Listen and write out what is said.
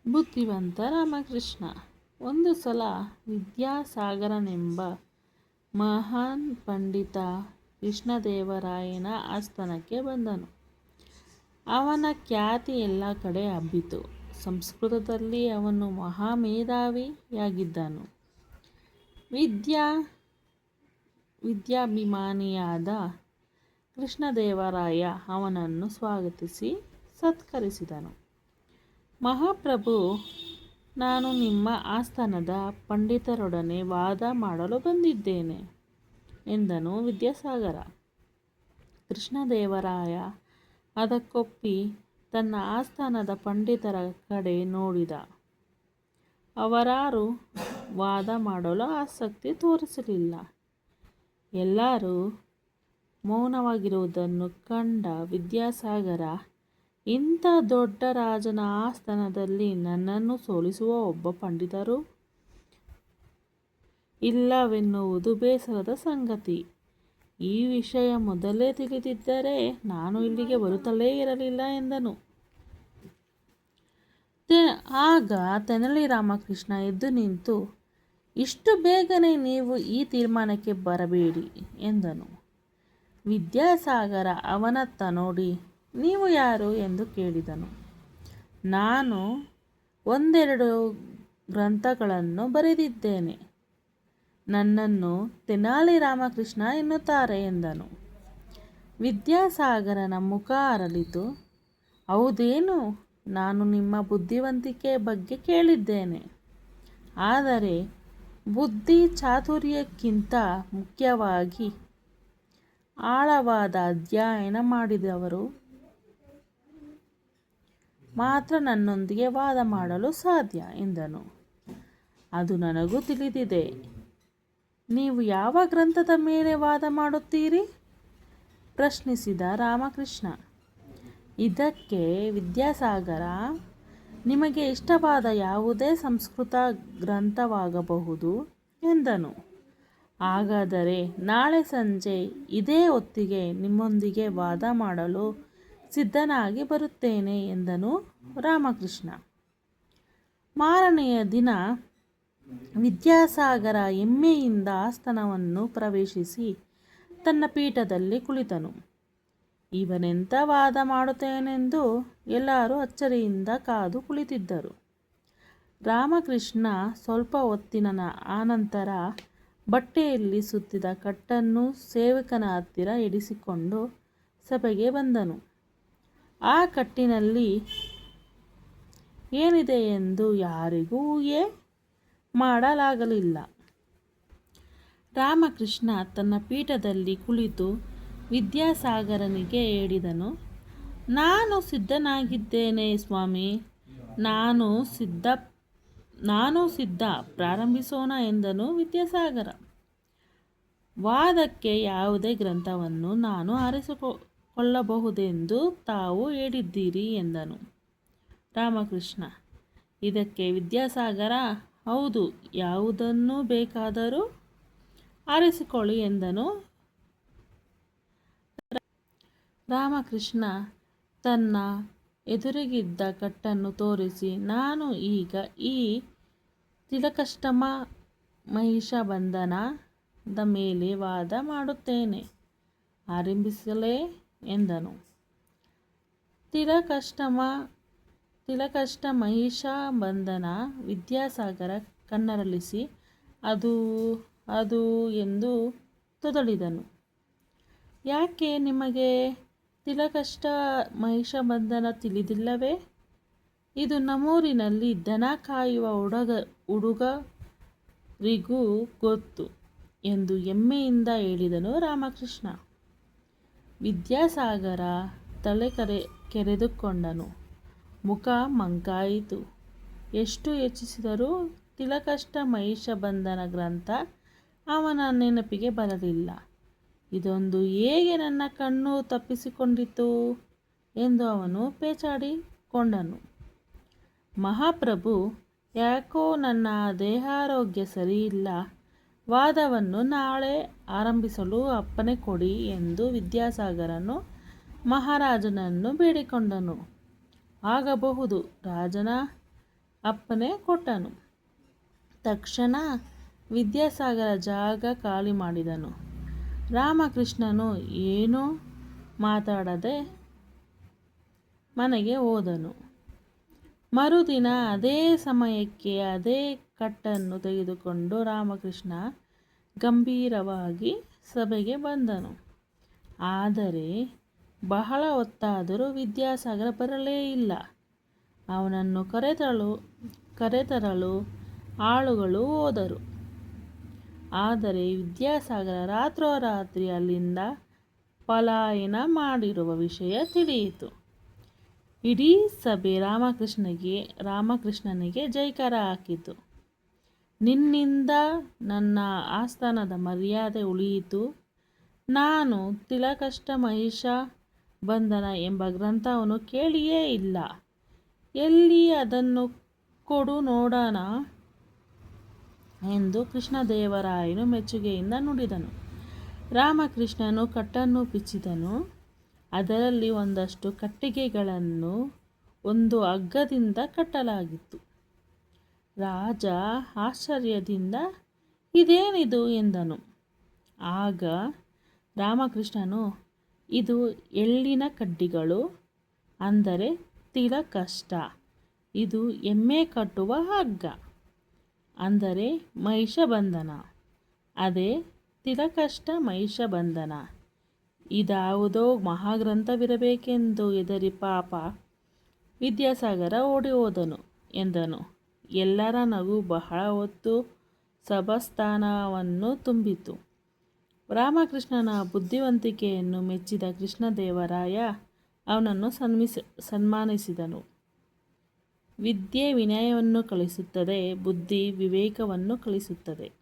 ಬುದ್ಧಿವಂತ ರಾಮಕೃಷ್ಣ. ಒಂದು ಸಲ ವಿದ್ಯಾಸಾಗರನೆಂಬ ಮಹಾನ್ ಪಂಡಿತ ಕೃಷ್ಣದೇವರಾಯನ ಆಸ್ಥಾನಕ್ಕೆ ಬಂದನು. ಅವನ ಖ್ಯಾತಿ ಎಲ್ಲ ಕಡೆ ಹಬ್ಬಿತು. ಸಂಸ್ಕೃತದಲ್ಲಿ ಅವನು ಮಹಾಮೇಧಾವಿಯಾಗಿದ್ದನು. ವಿದ್ಯಾಭಿಮಾನಿಯಾದ ಕೃಷ್ಣದೇವರಾಯ ಅವನನ್ನು ಸ್ವಾಗತಿಸಿ ಸತ್ಕರಿಸಿದನು. ಮಹಾಪ್ರಭು, ನಾನು ನಿಮ್ಮ ಆಸ್ಥಾನದ ಪಂಡಿತರೊಡನೆ ವಾದ ಮಾಡಲು ಬಂದಿದ್ದೇನೆ ಎಂದನು ವಿದ್ಯಾಸಾಗರ. ಕೃಷ್ಣದೇವರಾಯ ಅದಕ್ಕೊಪ್ಪಿ ತನ್ನ ಆಸ್ಥಾನದ ಪಂಡಿತರ ಕಡೆ ನೋಡಿದ. ಅವರಾರೂ ವಾದ ಮಾಡಲು ಆಸಕ್ತಿ ತೋರಿಸಲಿಲ್ಲ. ಎಲ್ಲರೂ ಮೌನವಾಗಿರುವುದನ್ನು ಕಂಡ ವಿದ್ಯಾಸಾಗರ, ಇಂಥ ದೊಡ್ಡ ರಾಜನ ಆಸ್ಥಾನದಲ್ಲಿ ನನ್ನನ್ನು ಸೋಲಿಸುವ ಒಬ್ಬ ಪಂಡಿತರು ಇಲ್ಲವೆನ್ನುವುದು ಬೇಸರದ ಸಂಗತಿ. ಈ ವಿಷಯ ಮೊದಲೇ ತಿಳಿದಿದ್ದರೆ ನಾನು ಇಲ್ಲಿಗೆ ಬರುತ್ತಲೇ ಇರಲಿಲ್ಲ ಎಂದನು. ಆಗ ತೆನಾಲಿ ರಾಮಕೃಷ್ಣ ಎದ್ದು ನಿಂತು, ಇಷ್ಟು ಬೇಗನೆ ನೀವು ಈ ತೀರ್ಮಾನಕ್ಕೆ ಬರಬೇಡಿ ಎಂದನು. ವಿದ್ಯಾಸಾಗರ ಅವನತ್ತ ನೋಡಿ, ನೀವು ಯಾರು ಎಂದು ಕೇಳಿದನು. ನಾನು ಒಂದೆರಡು ಗ್ರಂಥಗಳನ್ನು ಬರೆದಿದ್ದೇನೆ. ನನ್ನನ್ನು ತೆನಾಲಿ ರಾಮಕೃಷ್ಣ ಎನ್ನುತ್ತಾರೆ ಎಂದನು. ವಿದ್ಯಾಸಾಗರನ ಮುಖ ಅರಳಿತು. ಹೌದೇನು? ನಾನು ನಿಮ್ಮ ಬುದ್ಧಿವಂತಿಕೆ ಬಗ್ಗೆ ಕೇಳಿದ್ದೇನೆ. ಆದರೆ ಬುದ್ಧಿ ಚಾತುರ್ಯಕ್ಕಿಂತ ಮುಖ್ಯವಾಗಿ ಆಳವಾದ ಅಧ್ಯಯನ ಮಾಡಿದವರು ಮಾತ್ರ ನನ್ನೊಂದಿಗೆ ವಾದ ಮಾಡಲು ಸಾಧ್ಯ ಎಂದನು. ಅದು ನನಗೂ ತಿಳಿದಿದೆ. ನೀವು ಯಾವ ಗ್ರಂಥದ ಮೇಲೆ ವಾದ ಮಾಡುತ್ತೀರಿ? ಪ್ರಶ್ನಿಸಿದ ರಾಮಕೃಷ್ಣ. ಇದಕ್ಕೆ ವಿದ್ಯಾಸಾಗರ, ನಿಮಗೆ ಇಷ್ಟವಾದ ಯಾವುದೇ ಸಂಸ್ಕೃತ ಗ್ರಂಥವಾಗಬಹುದು ಎಂದನು. ಹಾಗಾದರೆ ನಾಳೆ ಸಂಜೆ ಇದೇ ಹೊತ್ತಿಗೆ ನಿಮ್ಮೊಂದಿಗೆ ವಾದ ಮಾಡಲು ಸಿದ್ಧನಾಗಿ ಬರುತ್ತೇನೆ ಎಂದನು ರಾಮಕೃಷ್ಣ. ಮಾರನೆಯ ದಿನ ವಿದ್ಯಾಸಾಗರ ಹೆಮ್ಮೆಯಿಂದ ಆಸ್ಥಾನವನ್ನು ಪ್ರವೇಶಿಸಿ ತನ್ನ ಪೀಠದಲ್ಲಿ ಕುಳಿತನು. ಇವನೆಂಥ ವಾದ ಮಾಡುತ್ತೇನೆಂದು ಎಲ್ಲರೂ ಅಚ್ಚರಿಯಿಂದ ಕಾದು ಕುಳಿತಿದ್ದರು. ರಾಮಕೃಷ್ಣ ಸ್ವಲ್ಪ ಹೊತ್ತಿನ ಆನಂತರ ಬಟ್ಟೆಯಲ್ಲಿ ಸುತ್ತಿದ ಕಟ್ಟನ್ನು ಸೇವಕನ ಹತ್ತಿರ ಇಡಿಸಿಕೊಂಡು ಸಭೆಗೆ ಬಂದನು. ಆ ಕಟ್ಟಿನಲ್ಲಿ ಏನಿದೆ ಎಂದು ಯಾರಿಗೂ ಊಹೆ ಮಾಡಲಾಗಲಿಲ್ಲ. ರಾಮಕೃಷ್ಣ ತನ್ನ ಪೀಠದಲ್ಲಿ ಕುಳಿತು ವಿದ್ಯಾಸಾಗರನಿಗೆ ಹೇಳಿದನು, ನಾನು ಸಿದ್ಧನಾಗಿದ್ದೇನೆ ಸ್ವಾಮಿ, ನಾನು ಸಿದ್ಧ, ಪ್ರಾರಂಭಿಸೋಣ ಎಂದನು ವಿದ್ಯಾಸಾಗರ. ವಾದಕ್ಕೆ ಯಾವುದೇ ಗ್ರಂಥವನ್ನು ನಾನು ಆರಿಸಿಕೊಳ್ಳಬಹುದೆಂದು ತಾವು ಹೇಳಿದ್ದೀರಿ ಎಂದನು ರಾಮಕೃಷ್ಣ. ಇದಕ್ಕೆ ವಿದ್ಯಾಸಾಗರ, ಹೌದು, ಯಾವುದನ್ನು ಬೇಕಾದರೂ ಆರಿಸಿಕೊಳ್ಳಿ ಎಂದನು. ರಾಮಕೃಷ್ಣ ತನ್ನ ಎದುರಿಗಿದ್ದ ಕಟ್ಟನ್ನು ತೋರಿಸಿ, ನಾನು ಈಗ ಈ ತಿಲಕಷ್ಟಮ ಮಹಿಷಬಂಧನದ ಮೇಲೆ ವಾದ ಮಾಡುತ್ತೇನೆ. ಆರಂಭಿಸಲೇ ಎಂದನು. ತಿಲಕಷ್ಟ ಮಹಿಷಬಂಧನ. ವಿದ್ಯಾಸಾಗರ ಕಣ್ಣರಳಿಸಿ ಅದು ಎಂದು ತೊದಲಿದನು. ಯಾಕೆ, ನಿಮಗೆ ತಿಲಕಷ್ಟ ಮಹಿಷಬಂಧನ ತಿಳಿದಿಲ್ಲವೇ? ಇದು ನಮ್ಮೂರಿನಲ್ಲಿ ದನ ಕಾಯುವ ಹುಡುಗರಿಗೂ ಗೊತ್ತು ಎಂದು ಹೆಮ್ಮೆಯಿಂದ ಹೇಳಿದನು ರಾಮಕೃಷ್ಣ. ವಿದ್ಯಾಸಾಗರ ತಲೆ ಕೆರೆದುಕೊಂಡನು. ಮುಖ ಮಂಕಾಯಿತು. ಎಷ್ಟು ಯೋಚಿಸಿದರೂ ತಿಲಕಷ್ಟ ಮಹಿಷಬಂಧನ ಗ್ರಂಥ ಅವನ ನೆನಪಿಗೆ ಬರಲಿಲ್ಲ. ಇದೊಂದು ಹೇಗೆ ನನ್ನ ಕಣ್ಣು ತಪ್ಪಿಸಿಕೊಂಡಿತು ಎಂದು ಅವನು ಪೇಚಾಡಿಕೊಂಡನು. ಮಹಾಪ್ರಭು, ಯಾಕೋ ನನ್ನ ದೇಹಾರೋಗ್ಯ ಸರಿಯಿಲ್ಲ. ವಾದವನ್ನು ನಾಳೆ ಆರಂಭಿಸಲು ಅಪ್ಪಣೆ ಕೊಡಿ ಎಂದು ವಿದ್ಯಾಸಾಗರನು ಮಹಾರಾಜನನ್ನು ಬೇಡಿಕೊಂಡನು. ಆಗಬಹುದು ರಾಜನ ಅಪ್ಪನೆ ಕೊಟ್ಟನು. ತಕ್ಷಣ ವಿದ್ಯಾಸಾಗರ ಜಾಗ ಖಾಲಿ ಮಾಡಿದನು. ರಾಮಕೃಷ್ಣನು ಏನೂ ಮಾತಾಡದೆ ಮನೆಗೆ ಹೋದನು. ಮರುದಿನ ಅದೇ ಸಮಯಕ್ಕೆ ಅದೇ ಕಟ್ಟನ್ನು ತೆಗೆದುಕೊಂಡು ರಾಮಕೃಷ್ಣ ಗಂಭೀರವಾಗಿ ಸಭೆಗೆ ಬಂದನು. ಆದರೆ ಬಹಳ ಹೊತ್ತಾದರೂ ವಿದ್ಯಾಸಾಗರ ಬರಲೇ ಇಲ್ಲ. ಅವನನ್ನು ಕರೆತರಲು ಆಳುಗಳು ಹೋದರು. ಆದರೆ ವಿದ್ಯಾಸಾಗರ ರಾತ್ರೋರಾತ್ರಿ ಅಲ್ಲಿಂದ ಪಲಾಯನ ಮಾಡಿರುವ ವಿಷಯ ತಿಳಿಯಿತು. ಇಡೀ ಸಭೆ ರಾಮಕೃಷ್ಣನಿಗೆ ಜೈಕಾರ ಹಾಕಿತು. ನಿನ್ನಿಂದ ನನ್ನ ಆಸ್ಥಾನದ ಮರ್ಯಾದೆ ಉಳಿಯಿತು. ನಾನು ತಿಲಕಷ್ಟ ಮಹಿಷ ಬಂಧನ ಎಂಬ ಗ್ರಂಥವನ್ನು ಕೇಳಿಯೇ ಇಲ್ಲ. ಎಲ್ಲಿ ಅದನ್ನು ಕೊಡು ನೋಡೋಣ ಎಂದು ಕೃಷ್ಣದೇವರಾಯನು ಮೆಚ್ಚುಗೆಯಿಂದ ನುಡಿದನು. ರಾಮಕೃಷ್ಣನು ಕಟ್ಟನ್ನು ಬಿಚ್ಚಿದನು. ಅದರಲ್ಲಿ ಒಂದಷ್ಟು ಕಟ್ಟಿಗೆಗಳನ್ನು ಒಂದು ಹಗ್ಗದಿಂದ ಕಟ್ಟಲಾಗಿತ್ತು. ರಾಜ ಆಶ್ಚರ್ಯದಿಂದ ಇದೇನಿದು ಎಂದನು. ಆಗ ರಾಮಕೃಷ್ಣನು, ಇದು ಎಳ್ಳಿನ ಕಡ್ಡಿಗಳು, ಅಂದರೆ ತಿಲಕಷ್ಟ. ಇದು ಎಮ್ಮೆ ಕಟ್ಟುವ ಹಗ್ಗ, ಅಂದರೆ ಮಹಿಷಬಂಧನ. ಅದೇ ತಿಲಕಷ್ಟ ಮಹಿಷಬಂಧನ. ಇದ್ಯಾವುದೋ ಮಹಾಗ್ರಂಥವಿರಬೇಕೆಂದು ಹೆದರಿ ಪಾಪ ವಿದ್ಯಾಸಾಗರ ಓಡಿ ಹೋದನು ಎಂದನು. ಎಲ್ಲರ ನಗು ಬಹಳ ಹೊತ್ತು ಸಭಾಸ್ಥಾನವನ್ನು ತುಂಬಿತು. ರಾಮಕೃಷ್ಣನ ಬುದ್ಧಿವಂತಿಕೆಯನ್ನು ಮೆಚ್ಚಿದ ಕೃಷ್ಣದೇವರಾಯ ಅವನನ್ನು ಸನ್ಮಾನಿಸಿದನು. ವಿದ್ಯೆ ವಿನಯವನ್ನು ಕಲಿಸುತ್ತದೆ, ಬುದ್ಧಿ ವಿವೇಕವನ್ನು ಕಲಿಸುತ್ತದೆ.